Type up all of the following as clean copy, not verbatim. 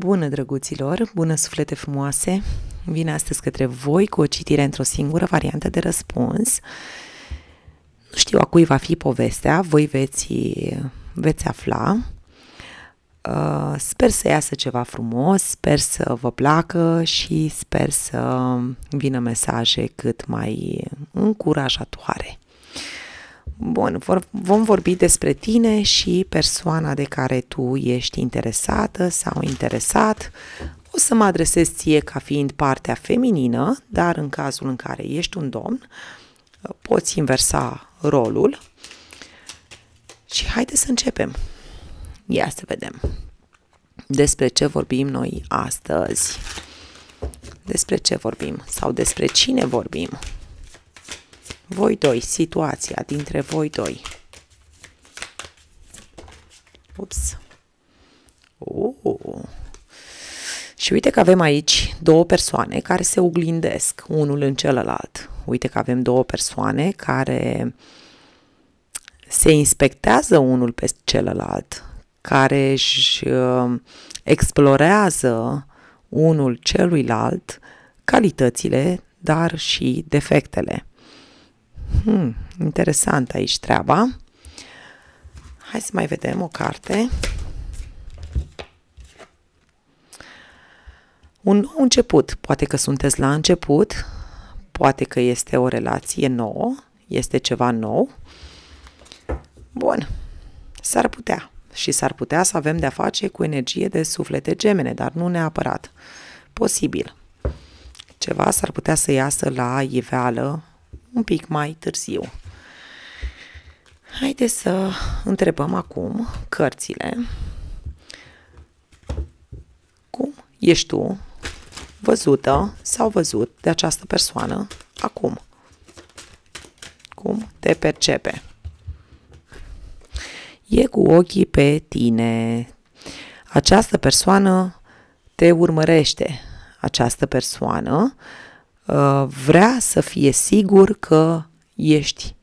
Bună, drăguților! Bună, suflete frumoase! Vin astăzi către voi cu o citire într-o singură variantă de răspuns. Nu știu a cui va fi povestea, voi veți afla. Sper să iasă ceva frumos, sper să vă placă și sper să vină mesaje cât mai încurajatoare. Bun, vom vorbi despre tine și persoana de care tu ești interesată sau interesat. O să mă adresez ție ca fiind partea feminină, dar în cazul în care ești un domn, poți inversa rolul. Și haide să începem. Ia să vedem. Despre ce vorbim noi astăzi? Despre ce vorbim? Sau despre cine vorbim? Voi doi, situația dintre voi doi. Ups. Și uite că avem aici două persoane care se oglindesc unul în celălalt. Uite că avem două persoane care se inspectează unul pe celălalt, care își explorează unul celuilalt calitățile, dar și defectele. Interesant aici treaba. Hai să mai vedem o carte. Un nou început. Poate că sunteți la început, poate că este o relație nouă, este ceva nou. Bun, s-ar putea. Și s-ar putea să avem de-a face cu energie de suflete gemene, dar nu neapărat. Posibil. Ceva s-ar putea să iasă la iveală un pic mai târziu. Haideți să întrebăm acum cărțile. Cum ești tu văzută sau văzut de această persoană acum? Cum te percepe? E cu ochii pe tine. Această persoană te urmărește. Această persoană vrea să fie sigur că ești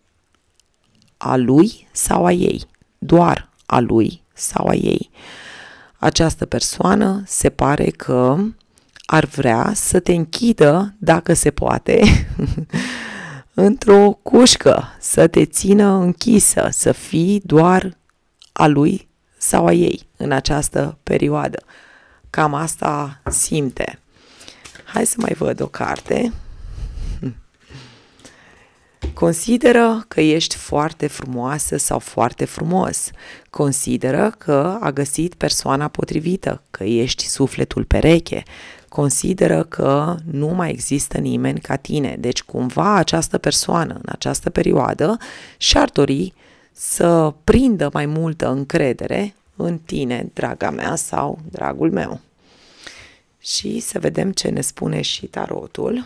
a lui sau a ei, doar a lui sau a ei. Această persoană se pare că ar vrea să te închidă, dacă se poate, într-o cușcă, să te țină închisă, să fii doar a lui sau a ei în această perioadă. Cam asta simte. Hai să mai văd o carte. Consideră că ești foarte frumoasă sau foarte frumos. Consideră că a găsit persoana potrivită, că ești sufletul pereche. Consideră că nu mai există nimeni ca tine. Deci cumva această persoană în această perioadă și-ar dori să prindă mai multă încredere în tine, draga mea sau dragul meu. Și să vedem ce ne spune și tarotul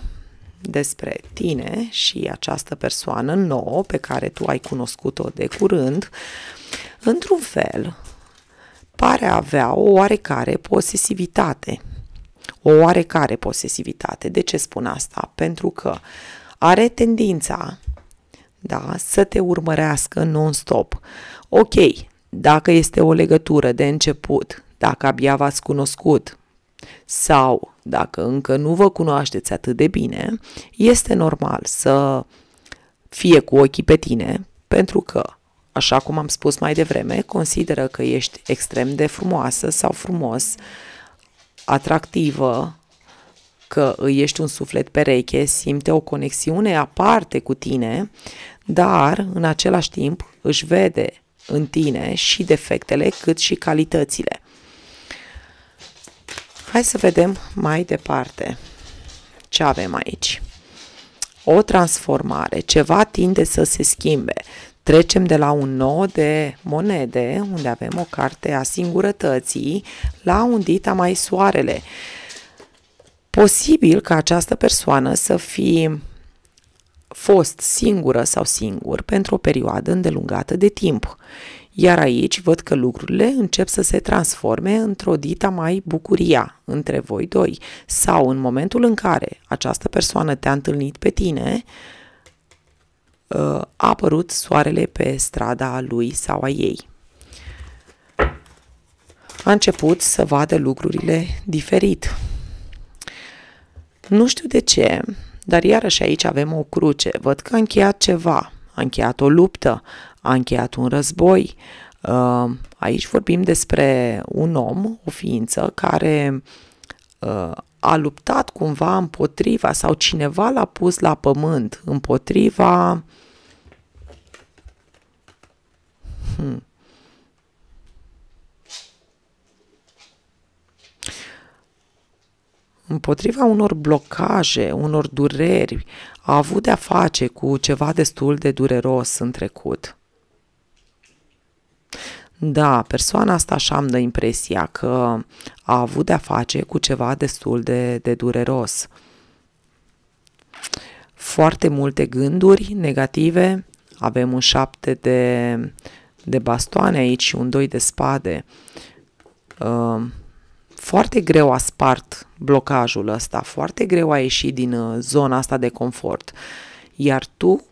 despre tine și această persoană nouă pe care tu ai cunoscut-o de curând. Într-un fel, pare a avea o oarecare posesivitate. O oarecare posesivitate. De ce spun asta? Pentru că are tendința, da, să te urmărească non-stop. Ok, dacă este o legătură de început, dacă abia v-ați cunoscut, sau dacă încă nu vă cunoașteți atât de bine, este normal să fie cu ochii pe tine, pentru că, așa cum am spus mai devreme, consideră că ești extrem de frumoasă sau frumos, atractivă, că îi ești un suflet pereche, simte o conexiune aparte cu tine, dar în același timp își vede în tine și defectele cât și calitățile. Hai să vedem mai departe ce avem aici. O transformare, ceva tinde să se schimbe. Trecem de la un 9 de monede, unde avem o carte a singurătății, la un dita mai soarele. Posibil ca această persoană să fi fost singură sau singur pentru o perioadă îndelungată de timp. Iar aici văd că lucrurile încep să se transforme într-o dita mai bucuria între voi doi. Sau în momentul în care această persoană te-a întâlnit pe tine, a apărut soarele pe strada lui sau a ei. a început să vadă lucrurile diferit. Nu știu de ce, dar iarăși aici avem o cruce. Văd că a încheiat ceva, a încheiat o luptă, a încheiat un război. Aici vorbim despre un om, o ființă, care a luptat cumva împotriva sau cineva l-a pus la pământ împotriva împotriva unor blocaje, unor dureri. A avut de-a face cu ceva destul de dureros în trecut. Da, persoana asta așa îmi dă impresia că a avut de-a face cu ceva destul de dureros. Foarte multe gânduri negative, avem un 7 de bastoane aici și un 2 de spade. Foarte greu a spart blocajul ăsta, foarte greu a ieșit din zona asta de confort. Iar tu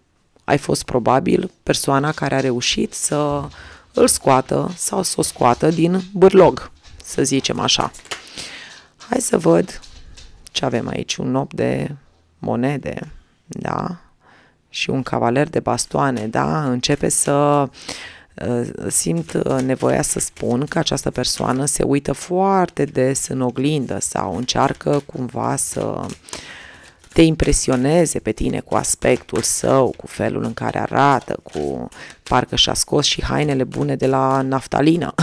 ai fost probabil persoana care a reușit să îl scoată sau să o scoată din bârlog, să zicem așa. Hai să văd ce avem aici. Un 8 de monede, da? Și un cavaler de bastoane, da? Începe să simt nevoia să spun că această persoană se uită foarte des în oglindă sau încearcă cumva să te impresioneze pe tine cu aspectul său, cu felul în care arată, cu parcă și-a scos și hainele bune de la naftalină.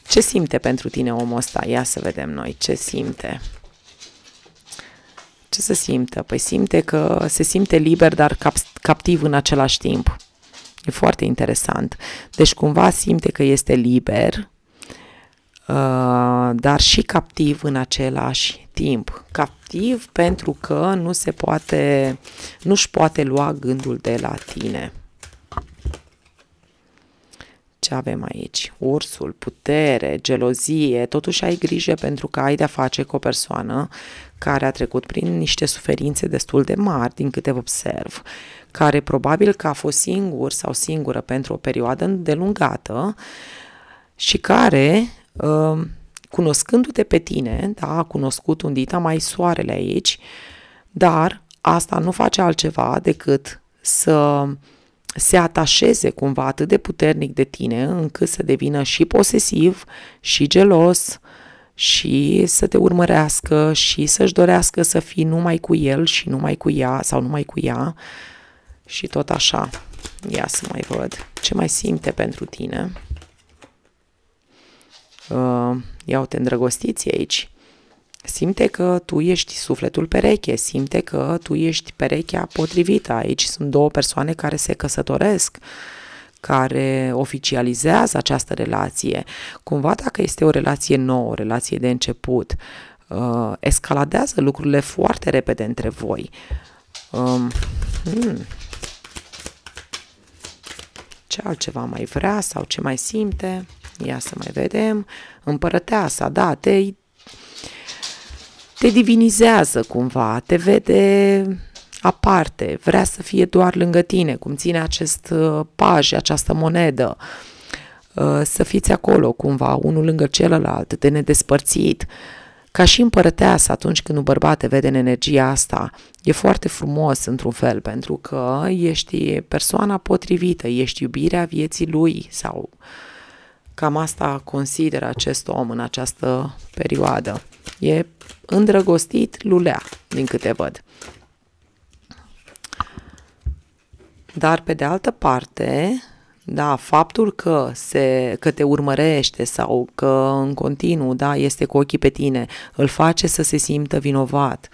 Ce simte pentru tine omul ăsta? Ia să vedem noi ce simte. Ce să simtă? Păi simte că se simte liber, dar captiv în același timp. E foarte interesant. Deci cumva simte că este liber, dar și captiv în același timp. Captiv pentru că nu-și poate lua gândul de la tine. Ce avem aici? Ursul, putere, gelozie, totuși ai grijă pentru că ai de-a face cu o persoană care a trecut prin niște suferințe destul de mari, din câte observ, care probabil că a fost singur sau singură pentru o perioadă îndelungată și care, cunoscându-te pe tine, da, a cunoscut un dita mai soarele aici, dar asta nu face altceva decât să se atașeze cumva atât de puternic de tine încât să devină și posesiv și gelos și să te urmărească și să-și dorească să fii numai cu el și numai cu ea sau numai cu ea și tot așa. Ia să mai văd ce mai simte pentru tine. Ia-o-te îndrăgostiți aici. Simte că tu ești sufletul pereche, simte că tu ești perechea potrivită. Aici sunt două persoane care se căsătoresc, care oficializează această relație. Cumva dacă este o relație nouă, o relație de început, escaladează lucrurile foarte repede între voi. Ce altceva mai vrea sau ce mai simte? Ia să mai vedem. Împărăteasa, da, te divinizează cumva, te vede aparte, vrea să fie doar lângă tine, cum ține acest paj, această monedă, să fiți acolo cumva, unul lângă celălalt, de nedespărțit. Ca și împărăteasa, atunci când un bărbat te vede în energia asta, e foarte frumos într-un fel, pentru că ești persoana potrivită, ești iubirea vieții lui sau cam asta consideră acest om în această perioadă. E îndrăgostit lulea, din câte văd. Dar pe de altă parte, da, faptul că te urmărește sau că în continuu, da, este cu ochii pe tine, îl face să se simtă vinovat.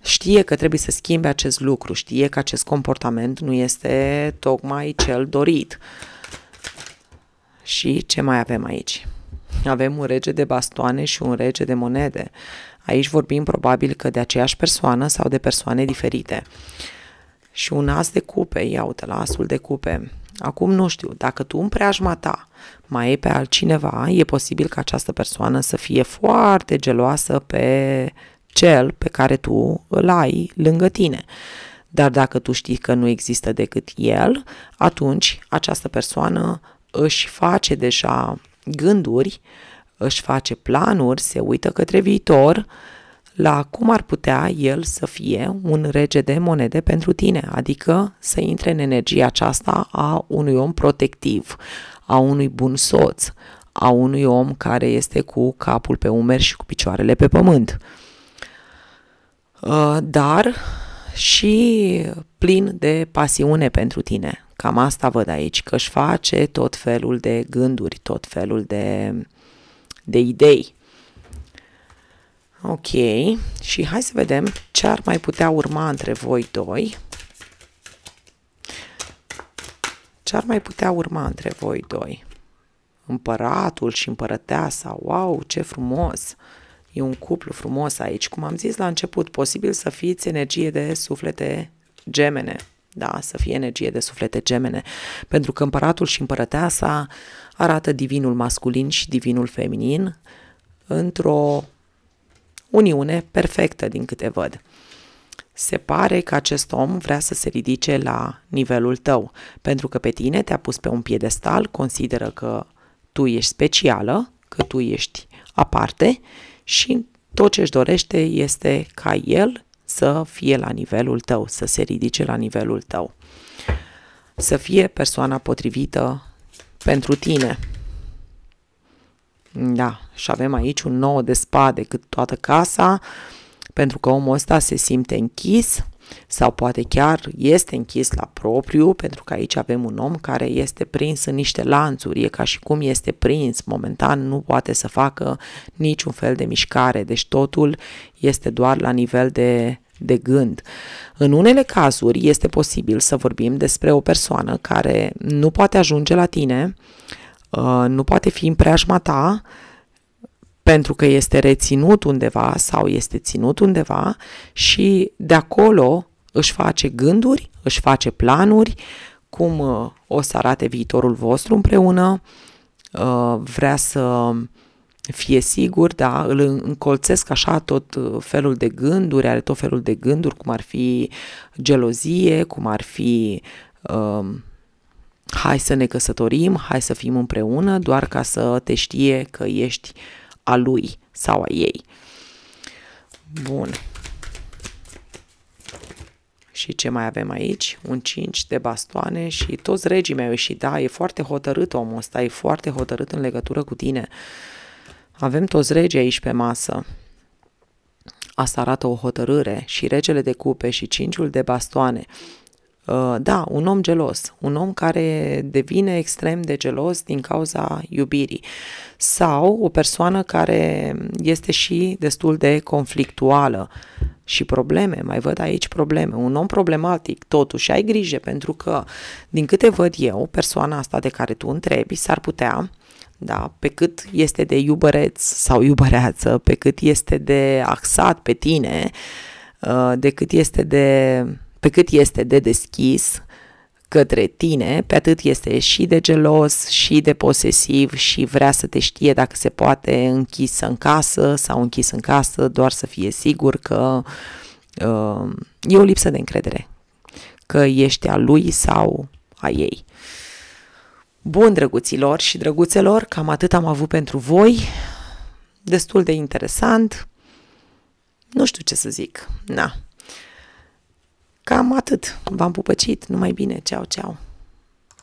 Știe că trebuie să schimbe acest lucru, știe că acest comportament nu este tocmai cel dorit. Și ce mai avem aici? Avem un rege de bastoane și un rege de monede. Aici vorbim probabil că de aceeași persoană sau de persoane diferite. Și un as de cupe, ia uite la asul de cupe. Acum nu știu, dacă tu în preajma ta mai e pe altcineva, e posibil ca această persoană să fie foarte geloasă pe cel pe care tu îl ai lângă tine. Dar dacă tu știi că nu există decât el, atunci această persoană își face deja gânduri, își face planuri, se uită către viitor, la cum ar putea el să fie un rege de monede pentru tine, adică să intre în energia aceasta a unui om protectiv, a unui bun soț, a unui om care este cu capul pe umeri și cu picioarele pe pământ. Dar și plin de pasiune pentru tine. Cam asta văd aici, că își face tot felul de gânduri, tot felul de idei. Ok, și hai să vedem ce ar mai putea urma între voi doi. Ce ar mai putea urma între voi doi? Împăratul și împărăteasa, wow, ce frumos! E un cuplu frumos aici. Cum am zis la început, posibil să fiți energie de suflete gemene. Da, să fie energie de suflete gemene. Pentru că împăratul și împărăteasa arată divinul masculin și divinul feminin într-o uniune perfectă din câte văd. Se pare că acest om vrea să se ridice la nivelul tău, pentru că pe tine te-a pus pe un piedestal, consideră că tu ești specială, că tu ești aparte și tot ce își dorește este ca el să fie la nivelul tău, să se ridice la nivelul tău, să fie persoana potrivită pentru tine. Da, și avem aici un 9 de spade cât toată casa, pentru că omul ăsta se simte închis sau poate chiar este închis la propriu, pentru că aici avem un om care este prins în niște lanțuri, e ca și cum este prins, momentan nu poate să facă niciun fel de mișcare, deci totul este doar la nivel de gând. În unele cazuri este posibil să vorbim despre o persoană care nu poate ajunge la tine, nu poate fi în preajma ta, pentru că este reținut undeva sau este ținut undeva și de acolo își face gânduri, își face planuri, cum o să arate viitorul vostru împreună, vrea să fie sigur, da, îl încolțesc așa tot felul de gânduri, are tot felul de gânduri, cum ar fi gelozie, cum ar fi hai să ne căsătorim, hai să fim împreună, doar ca să te știe că ești a lui sau a ei. Bun. Și ce mai avem aici? Un 5 de bastoane și toți regii mei și da, e foarte hotărât omul ăsta, e foarte hotărât în legătură cu tine. Avem toți regii aici pe masă. Asta arată o hotărâre și regele de cupe și 5-ul de bastoane. Da, un om gelos, un om care devine extrem de gelos din cauza iubirii sau o persoană care este și destul de conflictuală și probleme, mai văd aici probleme, un om problematic, totuși ai grijă pentru că, din câte văd eu, persoana asta de care tu întrebi s-ar putea, da, pe cât este de iubăreț sau iubăreață, pe cât este de axat pe tine, pe cât este de deschis către tine, pe atât este și de gelos, și de posesiv și vrea să te știe dacă se poate închis în casă sau închis în casă, doar să fie sigur că e o lipsă de încredere, că ești a lui sau a ei. Bun, drăguților și drăguțelor, cam atât am avut pentru voi, destul de interesant, nu știu ce să zic, na. Cam atât. V-am pupăcit. Numai bine. Ceau, ceau.